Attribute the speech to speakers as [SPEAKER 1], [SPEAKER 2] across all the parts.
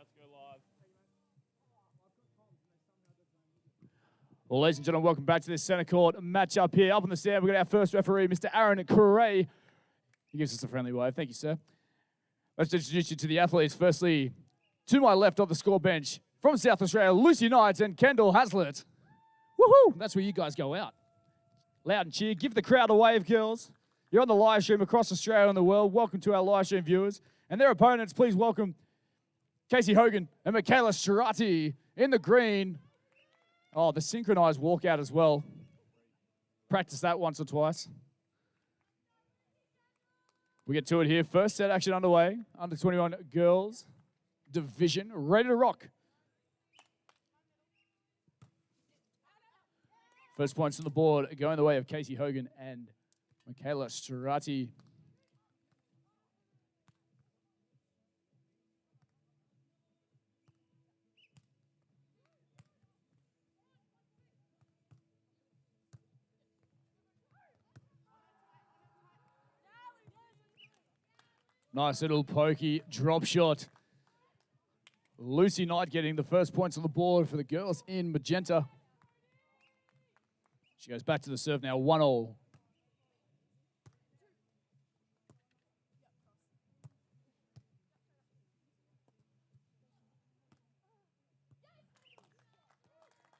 [SPEAKER 1] about to go live. Well, ladies and gentlemen, welcome back to this centre court matchup here. Up on the stand, we've got our first referee, Mr. Aaron Correa. He gives us a friendly wave. Thank you, sir. Let's introduce you to the athletes. Firstly, to my left on the score bench, from South Australia, Lucy Knight and Kendel Haslett. Woohoo! That's where you guys go out. Loud and cheer. Give the crowd a wave, girls. You're on the live stream across Australia and the world. Welcome to our live stream viewers. And their opponents, please welcome Kasey Hogan and Michela Strati in the green. Oh, the synchronized walkout as well. Practice that once or twice. We get to it here. First set action underway. Under 21 girls division. Ready to rock. First points on the board going the way of Kasey Hogan and Michela Strati. Nice little pokey drop shot. Lucy Knight getting the first points on the board for the girls in magenta. She goes back to the serve now, 1-1.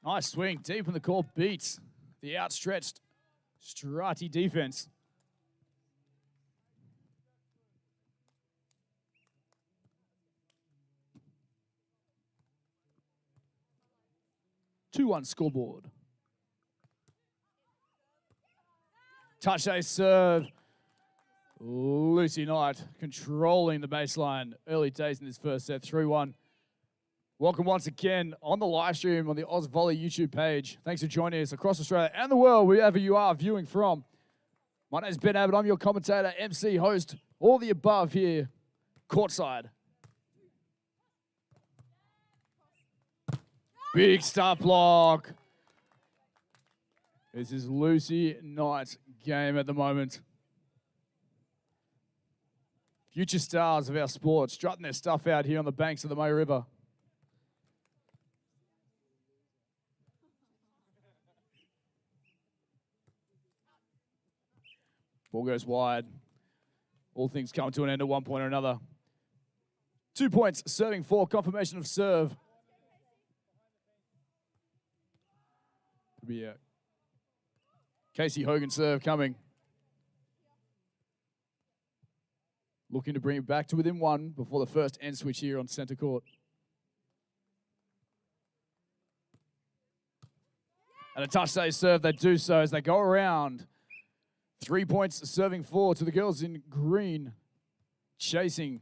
[SPEAKER 1] Nice swing, deep in the court, beats the outstretched Strati defense. Two-one scoreboard. Touch a serve. Lucy Knight controlling the baseline. Early days in this first set, 3-1. Welcome once again on the live stream on the Oz Volley YouTube page. Thanks for joining us across Australia and the world, wherever you are viewing from. My name is Ben Abbott. I'm your commentator, MC, host, all the above here, courtside. Big start block. This is Lucy Knight's game at the moment. Future stars of our sport strutting their stuff out here on the banks of the May River. Ball goes wide. All things come to an end at one point or another. 2 points, serving four, confirmation of serve. Be a Kasey Hogan serve coming. Looking to bring it back to within one before the first end switch here on center court. And a touch save serve, they do so as they go around. 3 points, serving four to the girls in green. Chasing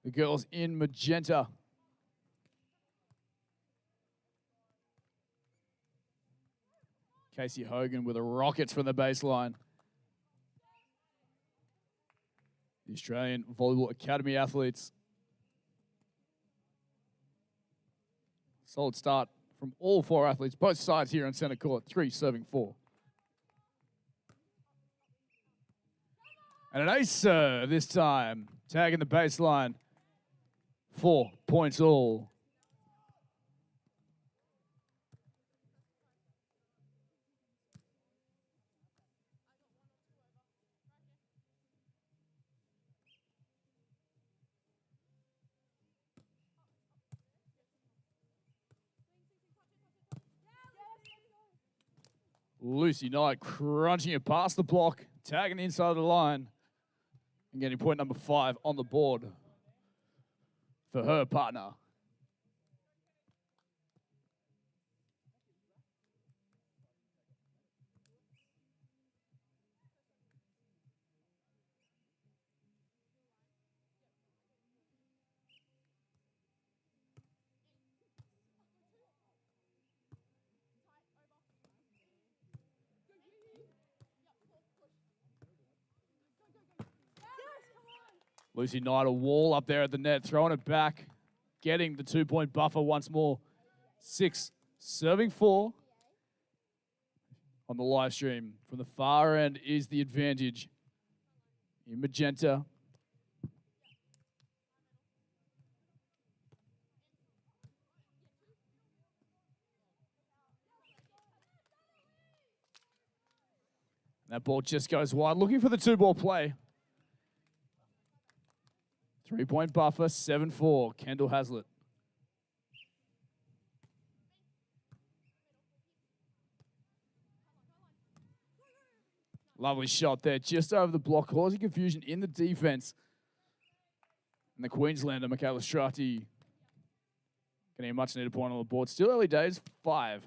[SPEAKER 1] the girls in magenta. Kasey Hogan with a rocket from the baseline. The Australian Volleyball Academy athletes. Solid start from all four athletes, both sides here on center court. 3 serving 4. And an ace serve this time. Tagging the baseline. 4 points all. Lucy Knight crunching it past the block, tagging the inside of the line, and getting point number 5 on the board for her partner. Lucy Knight, a wall up there at the net, throwing it back, getting the 2-point buffer once more. 6, serving 4 on the live stream. From the far end is the advantage in magenta. That ball just goes wide, looking for the 2-ball play. 3-point buffer, 7-4, Kendel Haslett. Lovely shot there, just over the block, causing confusion in the defense. And the Queenslander, Michela Strati, getting a much-needed point on the board. Still early days, 5-7.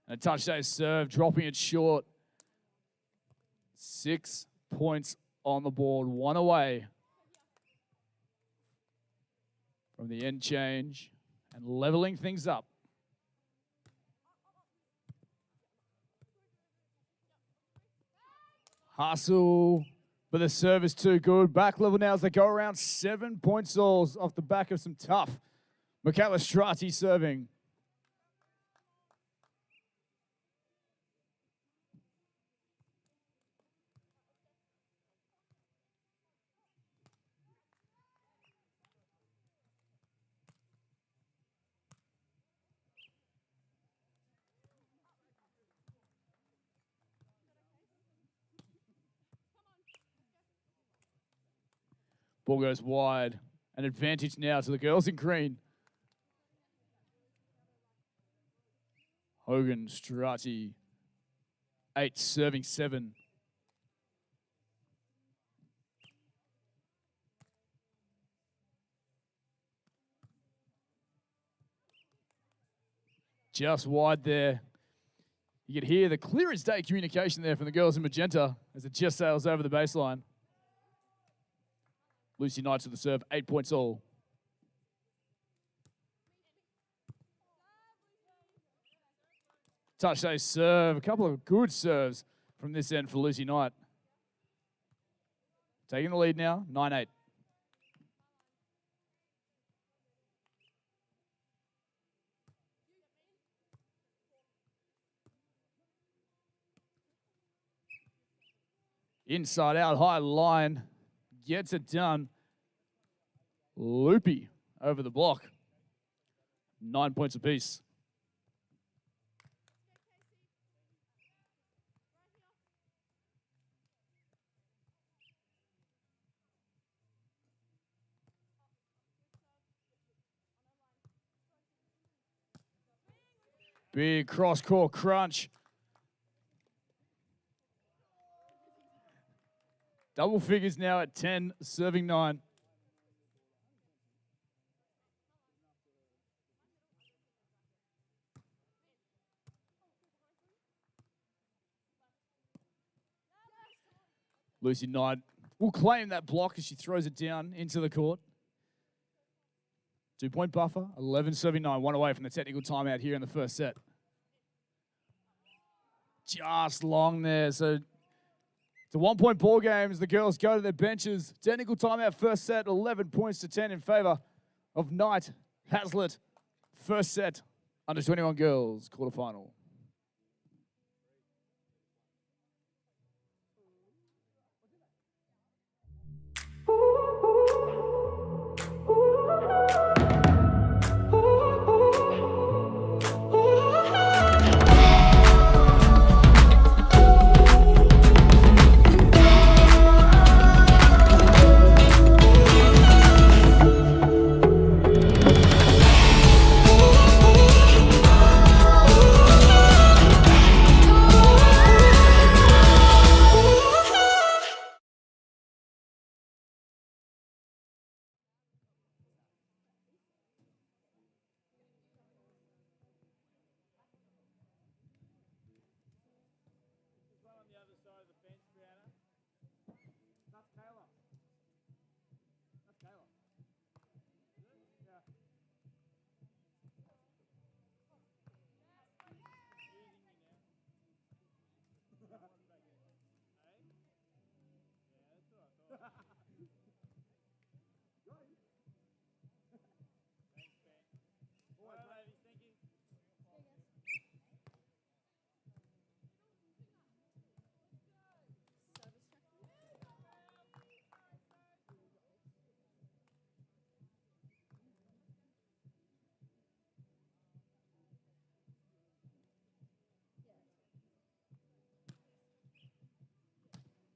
[SPEAKER 1] And a touchdown serve, dropping it short. 6 points on the board, 1 away from the end change and leveling things up. Hustle, but the serve is too good. Back level now as they go around 7 points all off the back of some tough. Michela Strati serving. Ball goes wide. An advantage now to the girls in green. Hogan, Strati, 8 serving 7. Just wide there. You can hear the clear as day communication there from the girls in magenta as it just sails over the baseline. Lucy Knight to the serve, 8 points all. Touchdown serve, a couple of good serves from this end for Lucy Knight. Taking the lead now, 9-8. Inside out, high line. Gets it done. Loopy over the block. 9 points apiece. Big cross-court crunch. Double figures now at 10, serving 9. Lucy Knight will claim that block as she throws it down into the court. 2-point buffer, 11 serving 9, 1 away from the technical timeout here in the first set. Just long there, so it's a 1-point ball game as the girls go to their benches. Technical timeout first set, 11 points to 10 in favor of Knight Haslett. First set, under 21 girls, quarterfinal.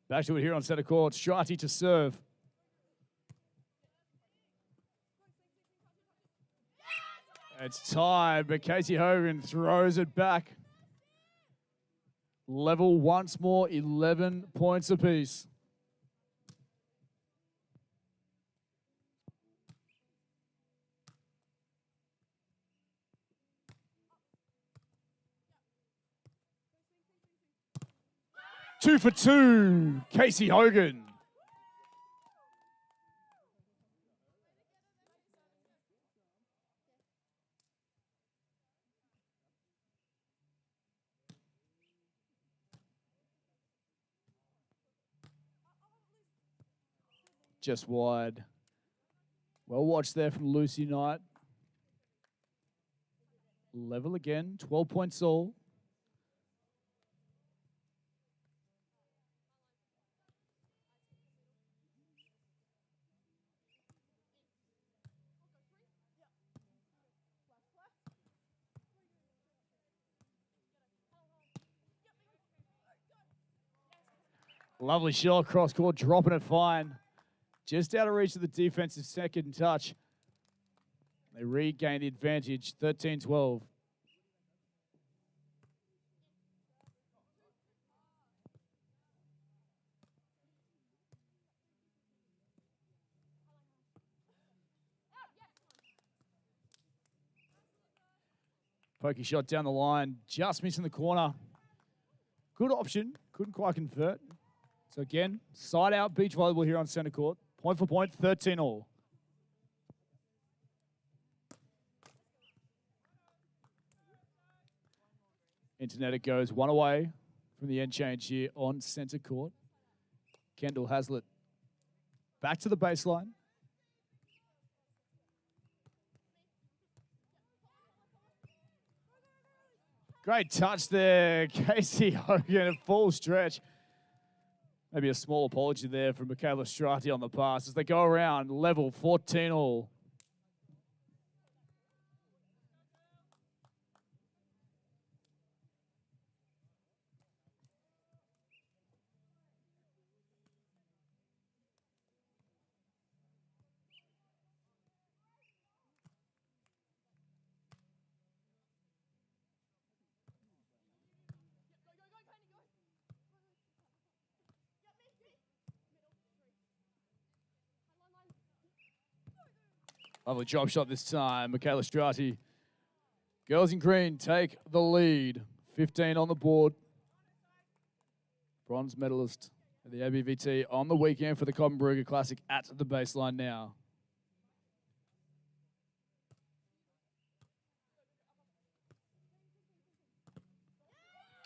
[SPEAKER 1] Back to it here on center court. Strati to serve. It's tied, but Kasey Hogan throws it back. Level once more, 11 points apiece. Two for two, Kasey Hogan. Just wide. Well watched there from Lucy Knight. Level again, 12 points all. Lovely shot cross court, dropping it fine. Just out of reach of the defensive second touch. They regain the advantage, 13-12. Pokey shot down the line, just missing the corner. Good option, couldn't quite convert. So again, side out beach volleyball here on center court. Point for point, 13 all. Internet it goes, one away from the end change here on center court. Kendel Haslett back to the baseline. Great touch there, Kasey Hogan, a full stretch. Maybe a small apology there from Michela Strati on the pass as they go around, level 14 all. Lovely drop shot this time, Michela Strati. Girls in green take the lead. 15 on the board. Bronze medalist at the AJBVT on the weekend for the Cobram-Barooga Classic at the baseline now.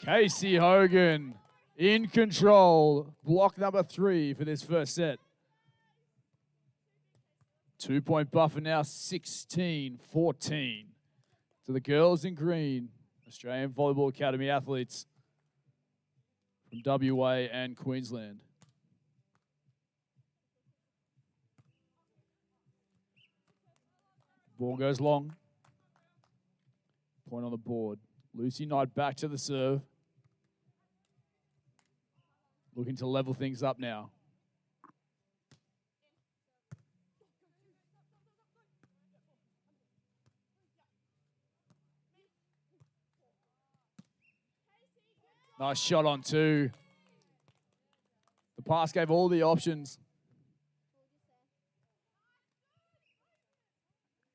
[SPEAKER 1] Kasey Hogan in control. Block number 3 for this first set. 2-point buffer now, 16-14. To the girls in green, Australian Volleyball Academy athletes from WA and Queensland. Ball goes long. Point on the board. Lucy Knight back to the serve. Looking to level things up now. Nice shot on 2. The pass gave all the options.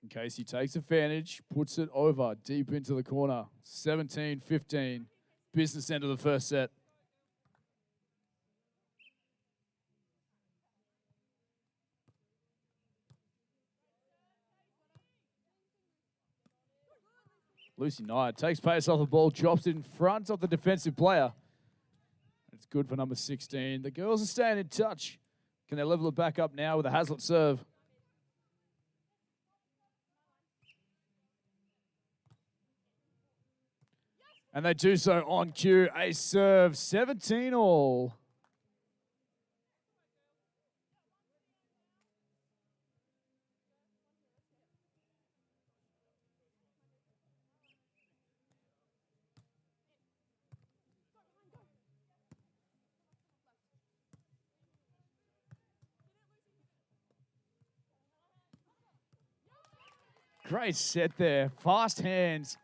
[SPEAKER 1] And Kasey takes advantage, puts it over deep into the corner. 17-15. Business end of the first set. Lucy Knight takes pace off the ball, drops it in front of the defensive player. It's good for number 16. The girls are staying in touch. Can they level it back up now with a Haslett serve? And they do so on cue. A serve, 17 all. Great set there. Fast hands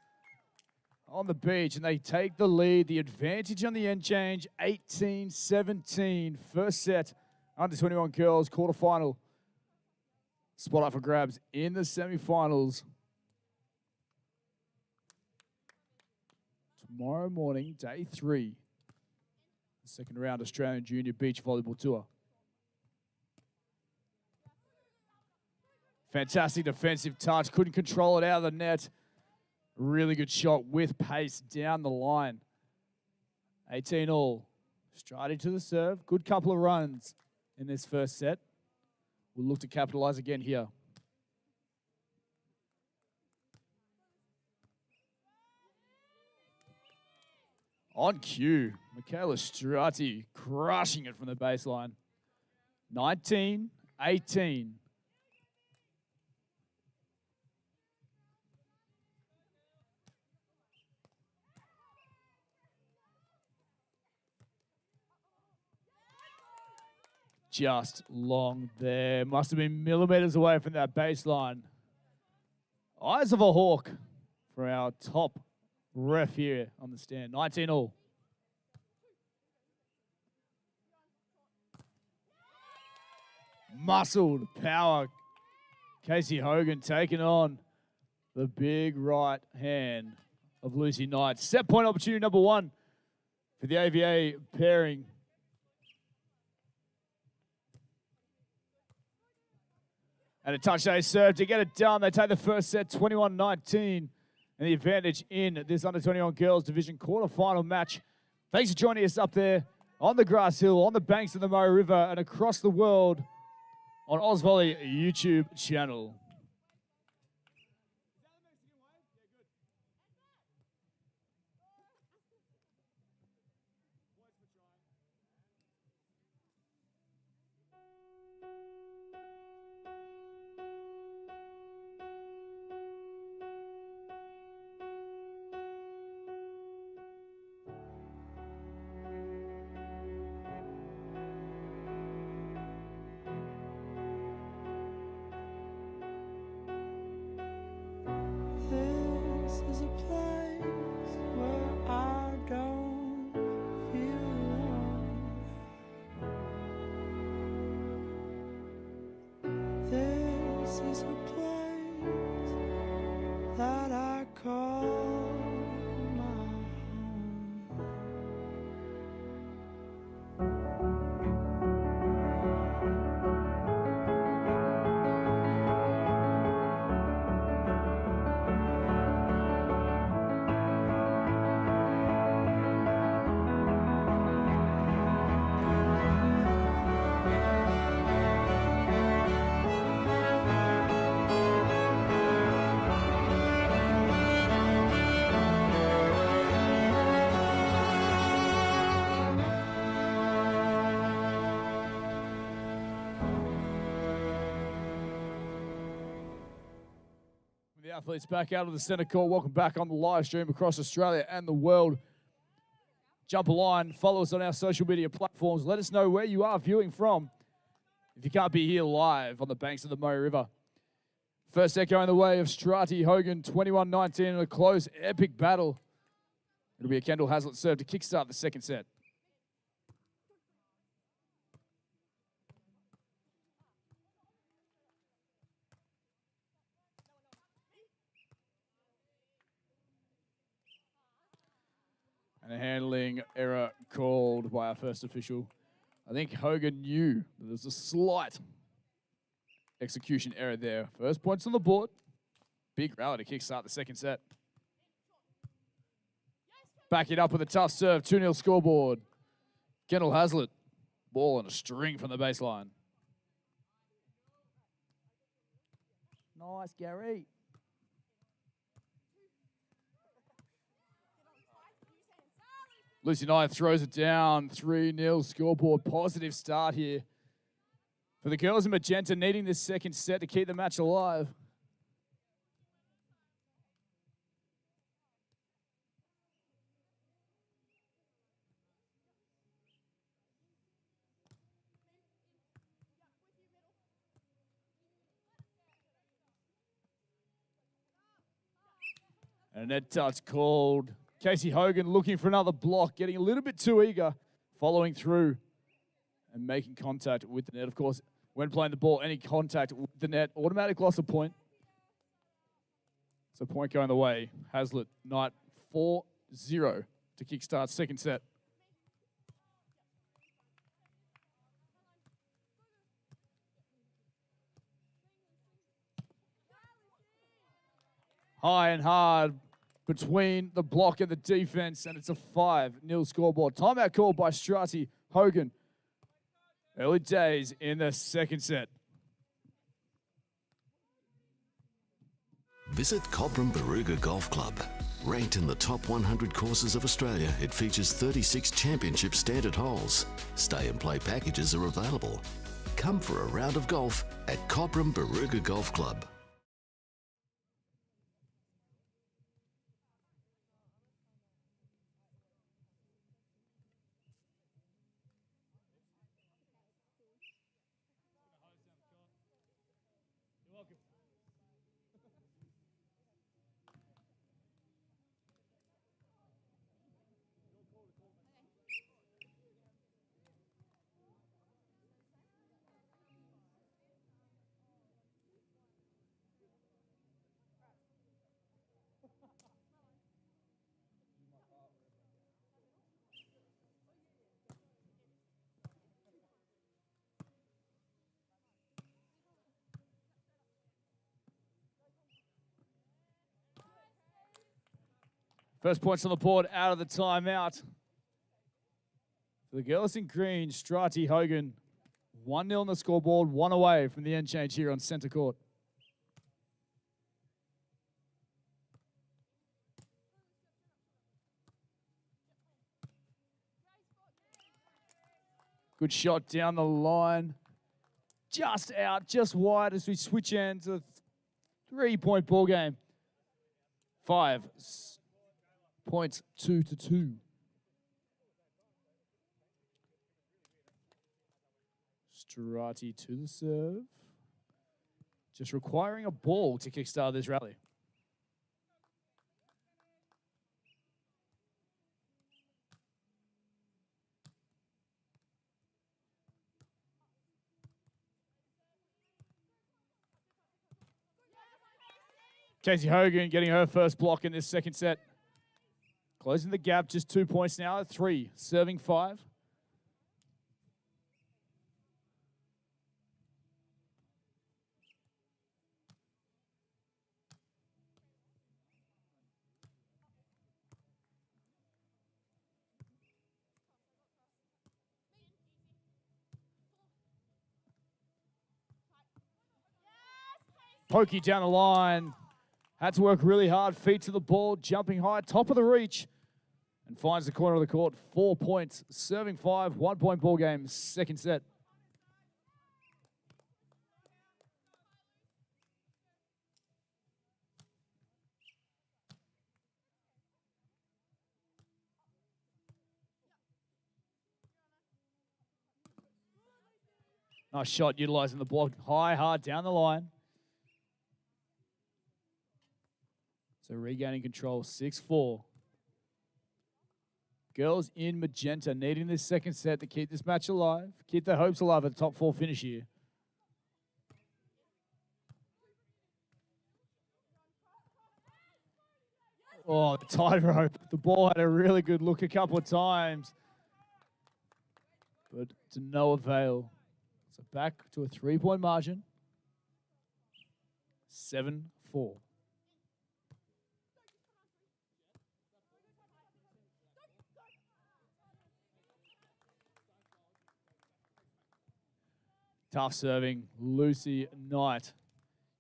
[SPEAKER 1] on the beach, and they take the lead. The advantage on the end change, 18-17. First set, under 21 girls, quarterfinal. Spot up for grabs in the semifinals. Tomorrow morning, day 3. The second round Australian Junior Beach Volleyball Tour. Fantastic defensive touch. Couldn't control it out of the net. Really good shot with pace down the line. 18 all. Strati to the serve. Good couple of runs in this first set. We'll look to capitalize again here. On cue, Michela Strati crushing it from the baseline. 19-18. Just long there. Must have been millimeters away from that baseline. Eyes of a hawk for our top ref here on the stand. 19 all. Muscled power. Kasey Hogan taking on the big right hand of Lucy Knight. Set point opportunity number 1 for the AVA pairing. And a touchdown serve to get it done. They take the first set 21-19. And the advantage in this under-21 girls division quarterfinal match. Thanks for joining us up there on the grass hill, on the banks of the Murray River, and across the world on Ausvolley YouTube channel.
[SPEAKER 2] This is a place where I don't feel alone. This is a place that I call my home.
[SPEAKER 1] The athletes back out of the centre court. Welcome back on the live stream across Australia and the world. Jump a line, follow us on our social media platforms. Let us know where you are viewing from if you can't be here live on the banks of the Murray River. First set going the way of Strati Hogan, 21-19 in a close, epic battle. It'll be a Kendel Haslett serve to kickstart the second set. And a handling error called by our first official. I think Hogan knew that there was a slight execution error there. First points on the board. Big rally to kickstart the second set. Back it up with a tough serve. 2-0 scoreboard. Kendel Haslett. Ball on a string from the baseline. Nice, Gary. Lucy Knight throws it down. 3-0 scoreboard. Positive start here for the girls in magenta, needing this second set to keep the match alive. And a net touch called. Kasey Hogan looking for another block, getting a little bit too eager, following through and making contact with the net. Of course, when playing the ball, any contact with the net, automatic loss of point. So point going the way. Haslett, Knight 4-0 to kickstart second set. High and hard between the block and the defense, and it's a 5-0 scoreboard. Timeout called by Strati. Hogan. Early days in the second set.
[SPEAKER 3] Visit Cobram-Barooga Golf Club. Ranked in the top 100 courses of Australia, it features 36 championship standard holes. Stay and play packages are available. Come for a round of golf at Cobram-Barooga Golf Club.
[SPEAKER 1] First points on the board out of the timeout. For the girls in green, Strati Hogan, 1-0 on the scoreboard, 1 away from the end change here on centre court. Good shot down the line. Just out, just wide as we switch ends. A 3-point ball game. 5 points, 2-2. Strati to the serve. Just requiring a ball to kickstart this rally. Kasey Hogan getting her first block in this second set. Closing the gap, just 2 points now, 3, serving 5. Pokey down the line. Had to work really hard, feet to the ball, jumping high, top of the reach, and finds the corner of the court. 4 points, serving 5, 1-point ball game, second set. Nice shot, utilizing the block high, hard down the line. So regaining control, 6-4. Girls in magenta needing this second set to keep this match alive, keep their hopes alive at the top 4 finish here. Oh, the tightrope. The ball had a really good look a couple of times, but to no avail. So back to a 3-point margin, 7-4. Tough serving, Lucy Knight.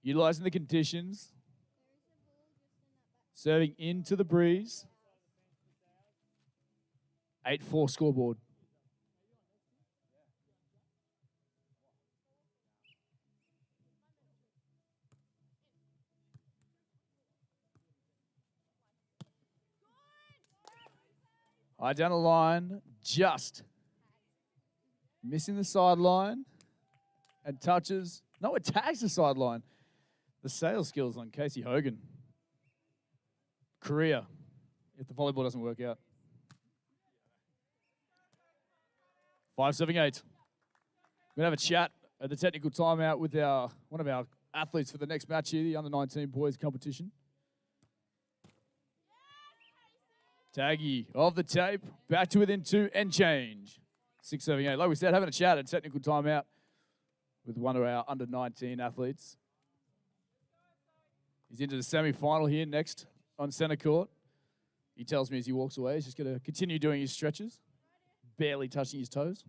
[SPEAKER 1] Utilizing the conditions. Serving into the breeze. 8-4 scoreboard. High down the line, just missing the sideline. And touches. No, it tags the sideline. The sail skills on Kasey Hogan. Korea, if the volleyball doesn't work out. 5-7-8. We're going to have a chat at the technical timeout with one of our athletes for the next match here, the under-19 boys competition. Taggy of the tape, back to within 2 and change. 6-7-8. Like we said, having a chat at technical timeout with one of our under-19 athletes. He's into the semi-final here next on center court. He tells me as he walks away, he's just going to continue doing his stretches, barely touching his toes.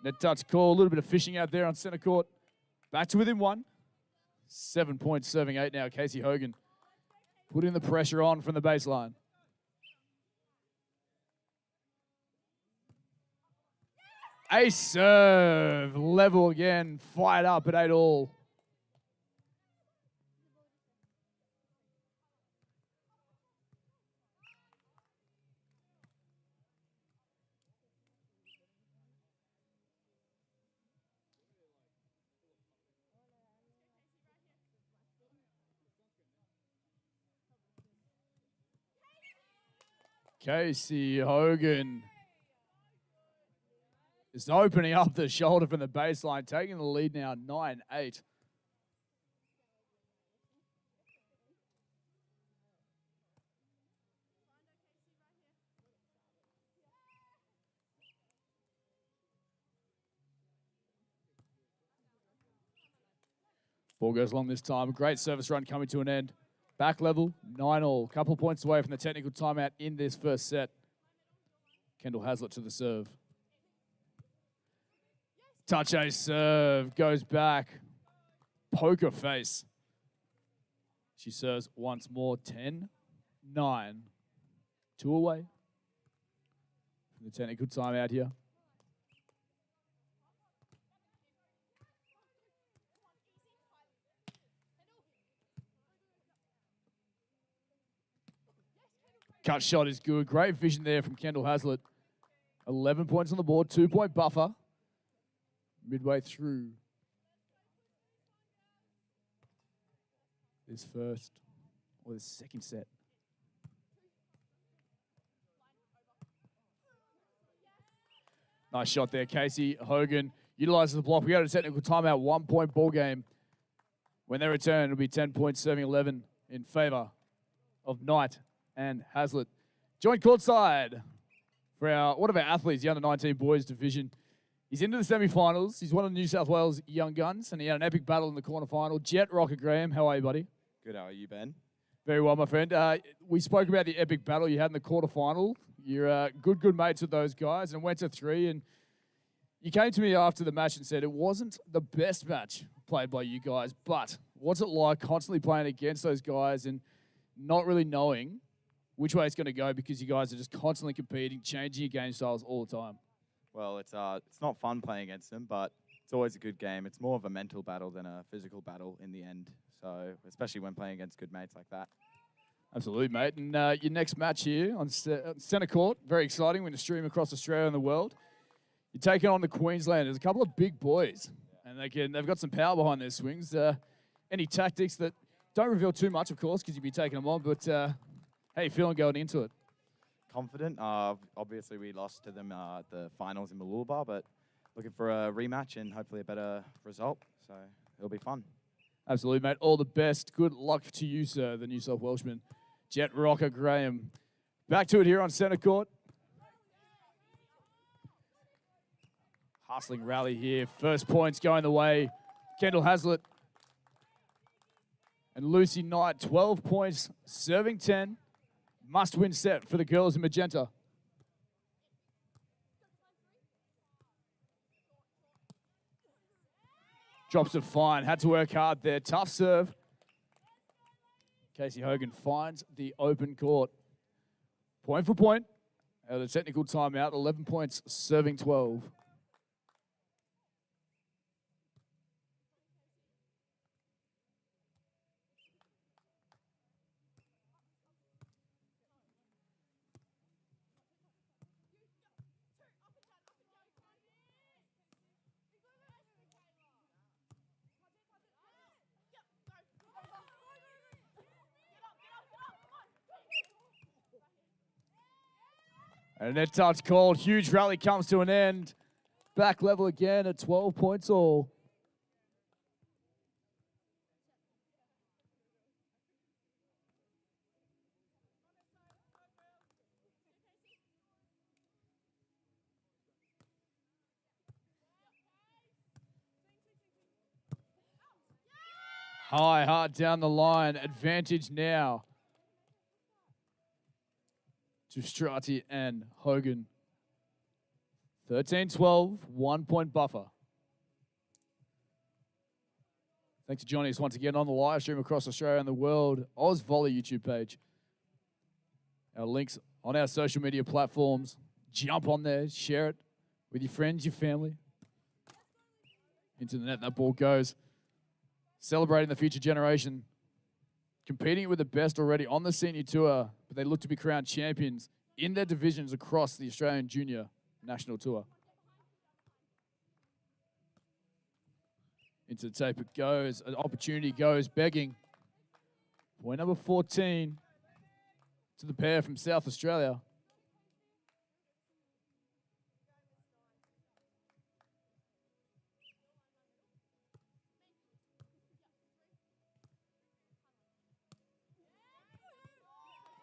[SPEAKER 1] Net touch call, a little bit of fishing out there on center court. Back to within 1. 7 points, serving 8 now. Kasey Hogan putting the pressure on from the baseline. Ace serve, level again, fired up at 8-all. Kasey Hogan is opening up the shoulder from the baseline, taking the lead now 9-8. Ball goes long this time. Great service run coming to an end. Back level, 9-all. Couple points away from the technical timeout in this first set. Kendel Haslett to the serve. Touch ace serve, goes back. Poker face. She serves once more, 10-9. 2 away from the technical timeout here. Cut shot is good. Great vision there from Kendel Haslett. 11 points on the board, 2-point buffer. Midway through this first or the second set. Nice shot there, Kasey Hogan utilizes the block. We go to technical timeout, 1-point ball game. When they return, it'll be 10 points, serving 11 in favor of Knight and Haslett. Joint courtside for one of our athletes, the under-19 boys division. He's into the semi-finals. He's one of the New South Wales young guns, and he had an epic battle in the quarterfinal. Jet Rocker Graham, how are you, buddy?
[SPEAKER 4] Good, how are you, Ben?
[SPEAKER 1] Very well, my friend. We spoke about the epic battle you had in the quarterfinal. You're good mates with those guys, and went to 3. And you came to me after the match and said it wasn't the best match played by you guys, but what's it like constantly playing against those guys and not really knowing which way it's going to go because you guys are just constantly competing, changing your game styles all the time?
[SPEAKER 4] Well, it's not fun playing against them, but it's always a good game. It's more of a mental battle than a physical battle in the end. So, especially when playing against good mates like that.
[SPEAKER 1] Absolutely, mate. And your next match here on centre court, very exciting. We're going to stream across Australia and the world. You're taking on the Queenslanders, a couple of big boys, and they've got some power behind their swings. Any tactics that don't reveal too much, of course, because you'll be taking them on, but how you feeling going into it?
[SPEAKER 4] Confident. Obviously, we lost to them at the finals in Mooloolaba, but looking for a rematch and hopefully a better result. So it'll be fun.
[SPEAKER 1] Absolutely, mate. All the best. Good luck to you, sir, the New South Welshman. Jet Rocker Graham. Back to it here on centre court. Hustling rally here. First points going the way. Kendel Haslett and Lucy Knight. 12 points, serving 10. Must-win set for the girls in magenta. Drops it fine. Had to work hard there. Tough serve. Kasey Hogan finds the open court. Point for point. Out of the technical timeout. 11 points, serving 12. And a net touch called. Huge rally comes to an end. Back level again at 12 points all. High, hard down the line. Advantage now to Strati and Hogan. 13-12, 1 point buffer. Thanks to joining us once again on the live stream across Australia and the world. Oz Volley YouTube page. Our links on our social media platforms. Jump on there, share it with your friends, your family. Into the net, that ball goes. Celebrating the future generation. Competing with the best already on the senior tour, but they look to be crowned champions in their divisions across the Australian Junior National Tour. Into the tape it goes. An opportunity goes, begging. Point number 14 to the pair from South Australia.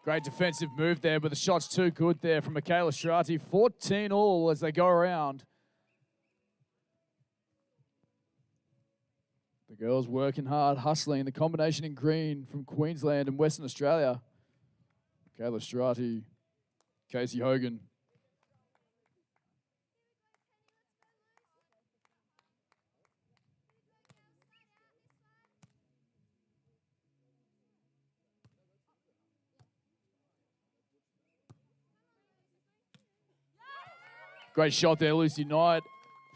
[SPEAKER 1] Great defensive move there, but the shot's too good there from Michela Strati. 14 all as they go around. The girls working hard, hustling. The combination in green from Queensland and Western Australia. Michela Strati, Kasey Hogan. Great shot there, Lucy Knight.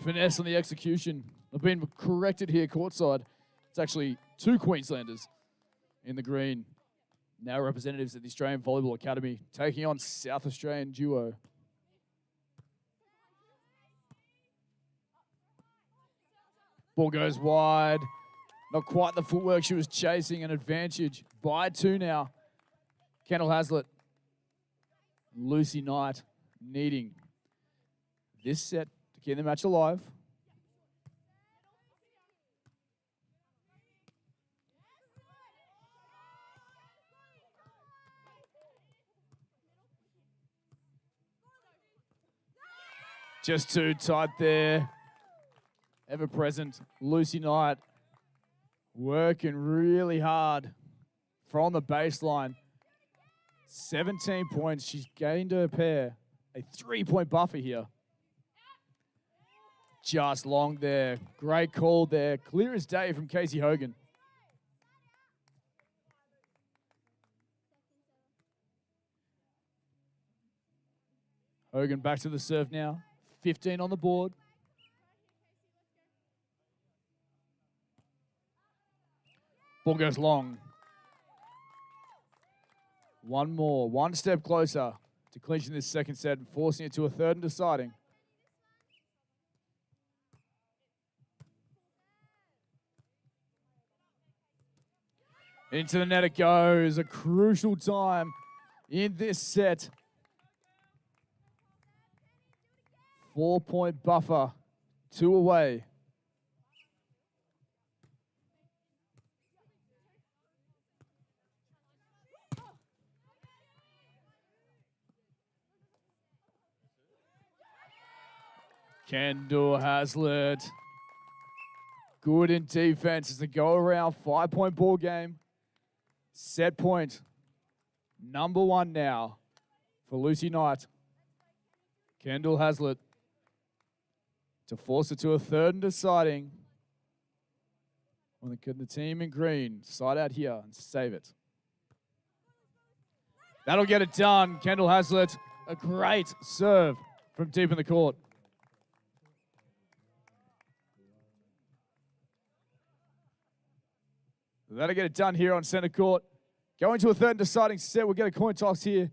[SPEAKER 1] Finesse on the execution. I've been corrected here courtside. It's actually 2 Queenslanders in the green. Now representatives at the Australian Volleyball Academy taking on South Australian duo. Ball goes wide. Not quite the footwork she was chasing. An advantage by 2 now. Kendel Haslett. Lucy Knight needing this set to keep the match alive. Just too tight there. Ever present, Lucy Knight working really hard from the baseline. 17 points. She's gained her pair. A 3-point buffer here. Just long there. Great call there. Clear as day from Kasey Hogan. Hogan back to the serve now. 15 on the board. Ball goes long. One more. One step closer to clinching this second set and forcing it to a third and deciding. Into the net it goes. A crucial time in this set. 4-point buffer. 2 away. Kendel Haslett. Good in defense as they go around. 5-point ball game. Set point. Number 1 now for Lucy Knight. Kendel Haslett to force it to a third and deciding. Can the team in green side out here and save it? That'll get it done. Kendel Haslett, a great serve from deep in the court. That'll get it done here on center court. Going to a third and deciding set. We'll get a coin toss here.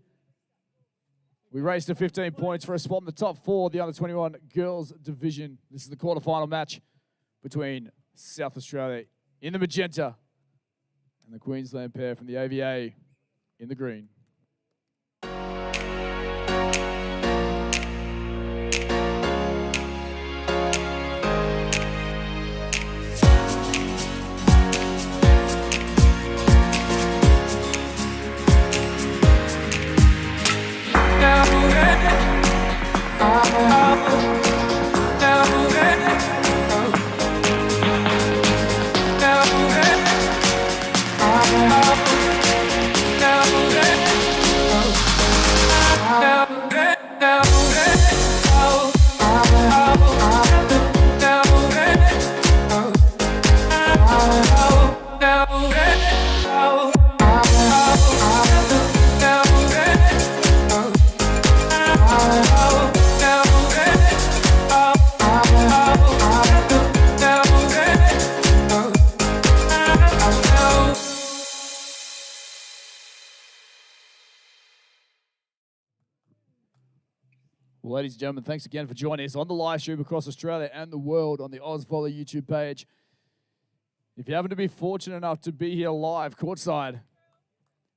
[SPEAKER 1] We raced to 15 points for a spot in the top 4 of the under-21 girls division. This is the quarterfinal match between South Australia in the magenta and the Queensland pair from the AVA in the green. Well, ladies and gentlemen, thanks again for joining us on the live stream across Australia and the world on the AusVolley YouTube page. If you happen to be fortunate enough to be here live, courtside,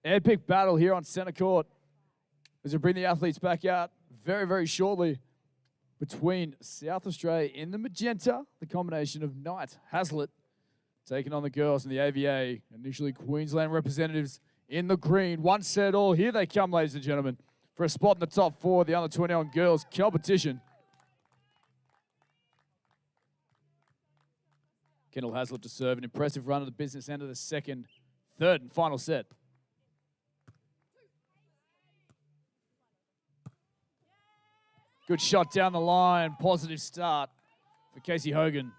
[SPEAKER 1] epic battle here on centre court as we bring the athletes back out very, very shortly between South Australia in the magenta, the combination of Knight, Haslett, taking on the girls in the AVA, initially Queensland representatives in the green. One set all. Here they come, ladies and gentlemen, for a spot in the top four of the under-21 girls competition. Kendel Haslett to serve, an impressive run of the business end of the second, third and final set. Good shot down the line, positive start for Kasey Hogan.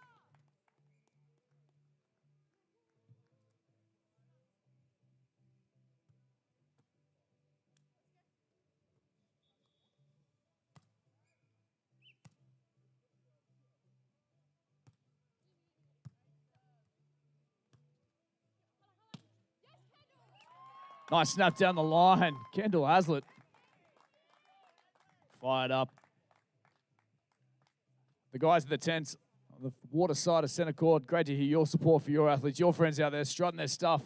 [SPEAKER 1] Nice snap down the line. Kendel Haslett fired up. The guys at the tents on the water side of centre court, great to hear your support for your athletes, your friends out there strutting their stuff.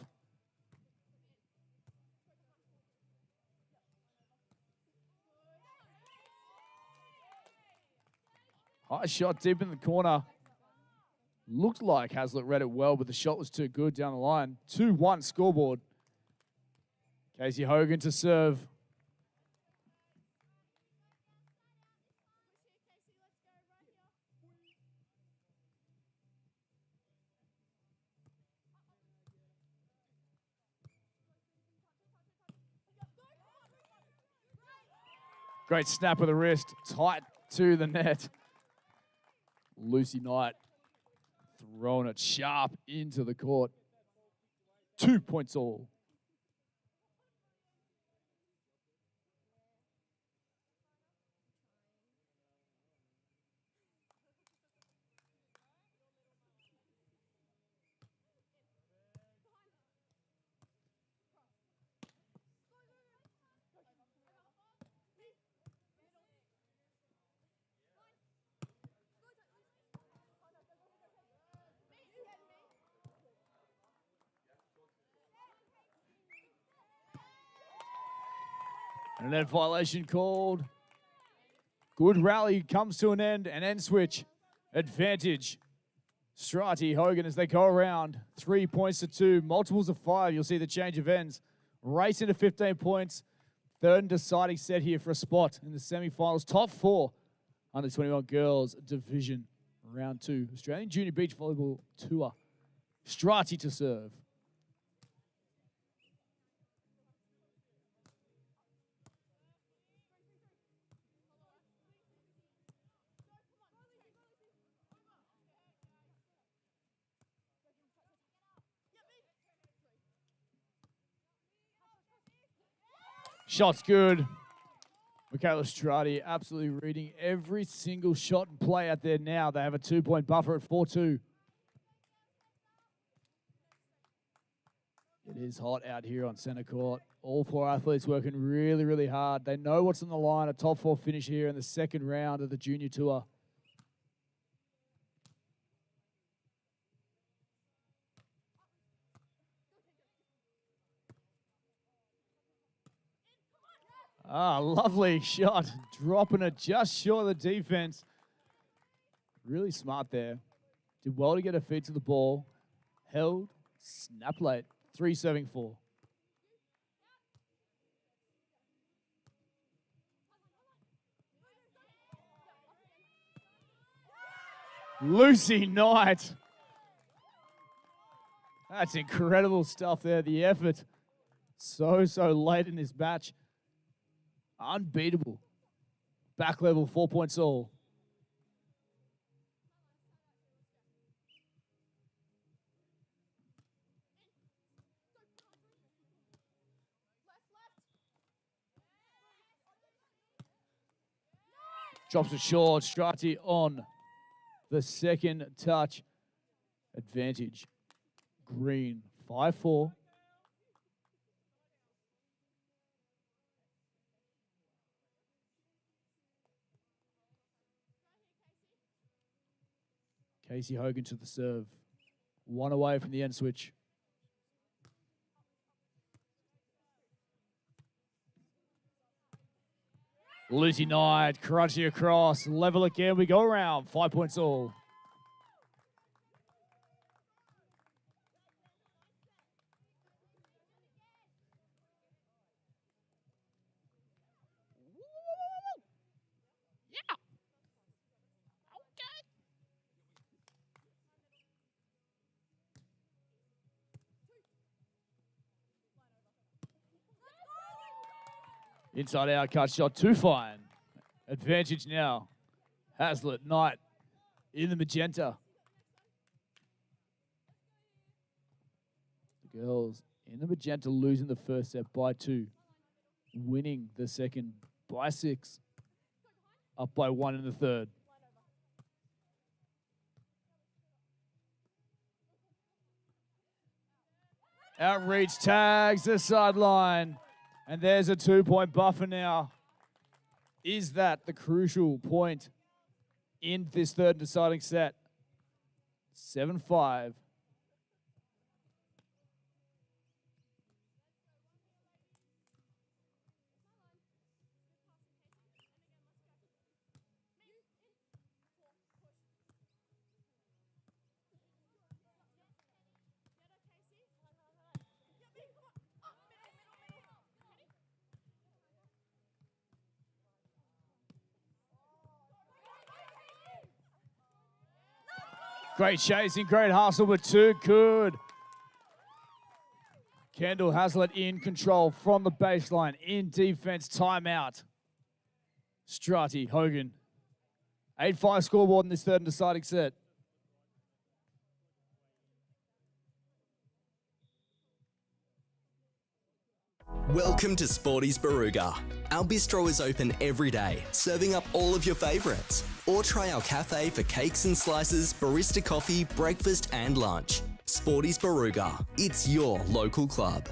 [SPEAKER 1] High shot deep in the corner. Looked like Haslett read it well, but the shot was too good down the line. 2-1 scoreboard. Kasey Hogan to serve. Great snap of the wrist, tight to the net. Lucy Knight throwing it sharp into the court. 2 points all. And a net violation called. Good rally comes to an end. An end switch. Advantage. Strati, Hogan as they go around. 3 points to 2. Multiples of 5. You'll see the change of ends. Race into 15 points. Third and deciding set here for a spot in the semifinals. Top 4 under 21 girls division. Round 2. Australian Junior Beach Volleyball Tour. Strati to serve. Shot's good. Michela Strati absolutely reading every single shot and play out there now. They have a 2-point buffer at 4-2. It is hot out here on centre court. All 4 athletes working really, really hard. They know what's on the line. A top 4 finish here in the second round of the junior tour. Ah, lovely shot. Dropping it just short of the defense. Really smart there. Did well to get her feet to the ball. Held, snap late. 3 serving 4. Lucy Knight. That's incredible stuff there. The effort so late in this match. Unbeatable. Back level, 4 points all. Drops it short. Strati on the second touch. Advantage. Green, 5-4. Kasey Hogan to the serve. One away from the end switch. Lucy Knight, crunchy across, level again, we go around, 5 points all. Inside out, cut shot, too fine. Advantage now. Haslett, Knight in the magenta. The girls in the magenta losing the first set by 2. Winning the second by 6. Up by 1 in the third. Outreach tags the sideline. And there's a 2-point buffer now. Is that the crucial point in this third deciding set? 7-5. Great chasing, great hustle, but too good. Kendel Haslett in control from the baseline, in defense, timeout. Strati, Hogan. 8-5 scoreboard in this third and deciding set.
[SPEAKER 5] Welcome to Sporties-Barooga. Our bistro is open every day, serving up all of your favourites. Or try our cafe for cakes and slices, barista coffee, breakfast and lunch. Sporties-Barooga. It's your local club.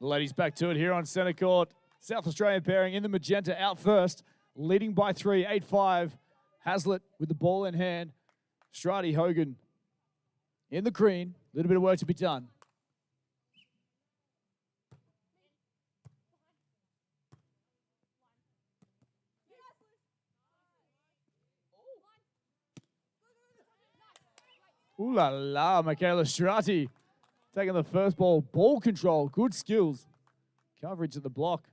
[SPEAKER 1] The ladies back to it here on centre court. South Australian pairing in the magenta out first, leading by 3, 8-5. Haslett with the ball in hand. Strati, Hogan in the green. A little bit of work to be done. Ooh la la, Michela Strati taking the first ball. Ball control, good skills. Coverage of the block.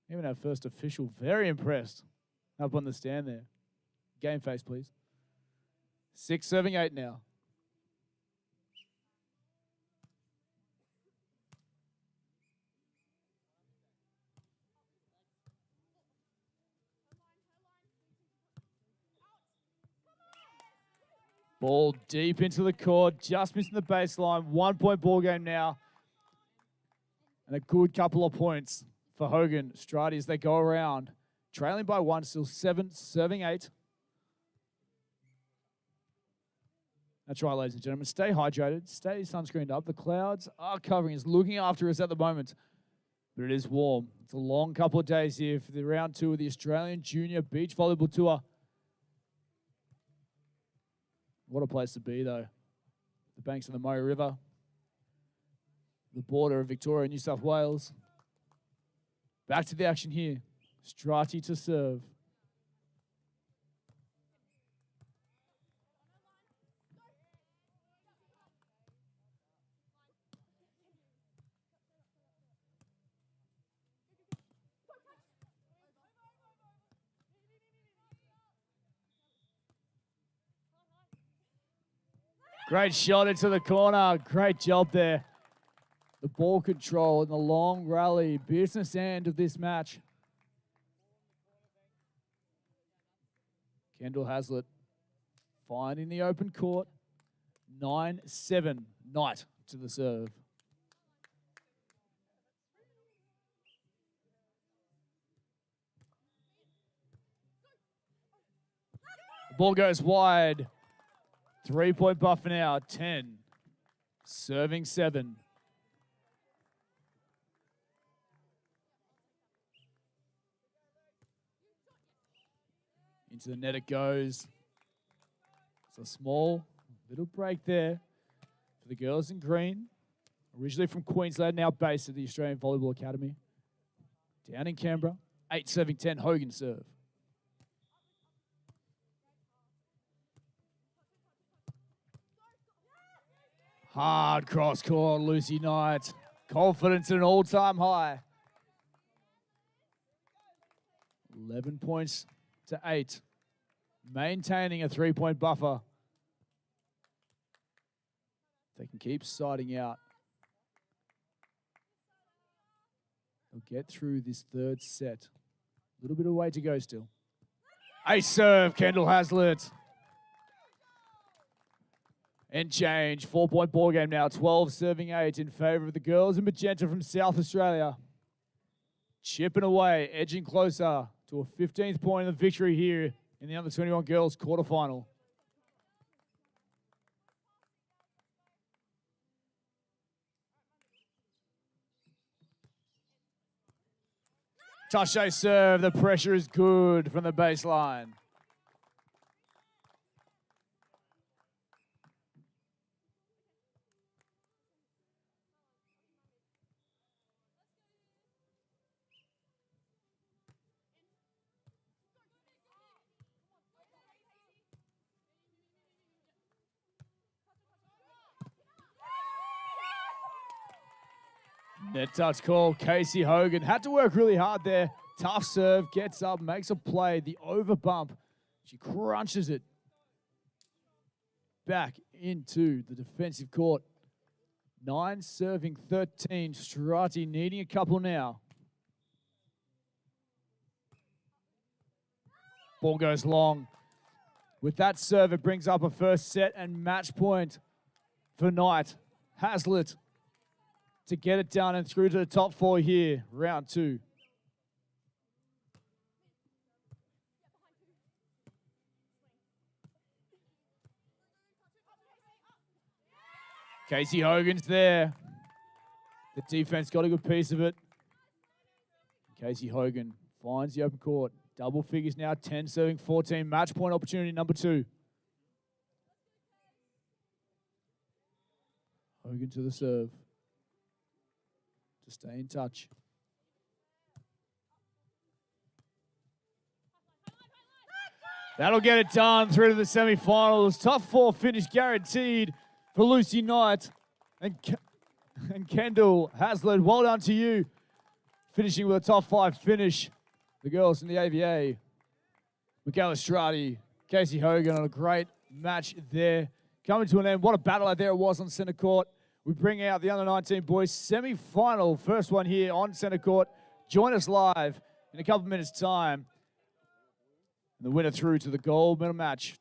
[SPEAKER 1] Even our first official, very impressed. Up on the stand there. Game face, please. 6 serving 8 now. Ball deep into the court, just missing the baseline. 1 point ball game now. And a good couple of points for Hogan. Strati as they go around. Trailing by 1, still 7, serving 8. That's right, ladies and gentlemen. Stay hydrated. Stay sunscreened up. The clouds are covering us, looking after us at the moment. But it is warm. It's a long couple of days here for the round 2 of the Australian Junior Beach Volleyball Tour. What a place to be, though. The banks of the Murray River. The border of Victoria and New South Wales. Back to the action here. Strati to serve. Great shot into the corner. Great job there. The ball control and the long rally. Business end of this match. Kendel Haslett finding the open court. 9-7. Knight to the serve. The ball goes wide. 3-point buffer now. 10. Serving 7. Into the net it goes. It's a small little break there for the girls in green. Originally from Queensland, now based at the Australian Volleyball Academy. Down in Canberra. 8 serving 10. Hogan serve. Hard cross court, Lucy Knight. Confidence at an all-time high. 11 points to 8. Maintaining a 3-point buffer. They can keep siding out. They'll get through this third set. A little bit of way to go still. Ace serve, Kendel Haslett. And change, 4-point ball game now. 12 serving 8 in favour of the girls in magenta from South Australia. Chipping away, edging closer to a 15th point of the victory here in the under-21 girls quarterfinal. Tache serve, the pressure is good from the baseline. Net touch call, Kasey Hogan. Had to work really hard there. Tough serve, gets up, makes a play. The over bump, she crunches it back into the defensive court. 9 serving 13. Strati needing a couple now. Ball goes long. With that serve, it brings up a first set and match point for Knight. Haslett to get it down and through to the top 4 here, round 2. Kasey Hogan's there. The defense got a good piece of it. Kasey Hogan finds the open court. Double figures now, 10 serving 14. Match point opportunity number 2. Hogan to the serve. To stay in touch. That'll get it done through to the semifinals. Top 4 finish guaranteed for Lucy Knight and Kendel Haslett. Well done to you. Finishing with a top 5 finish. The girls in the AVA. Michela Strati, Kasey Hogan on a great match there. Coming to an end. What a battle out there it was on centre court. We bring out the under-19 boys semi-final. First one here on centre court. Join us live in a couple of minutes' time. And the winner through to the gold medal match.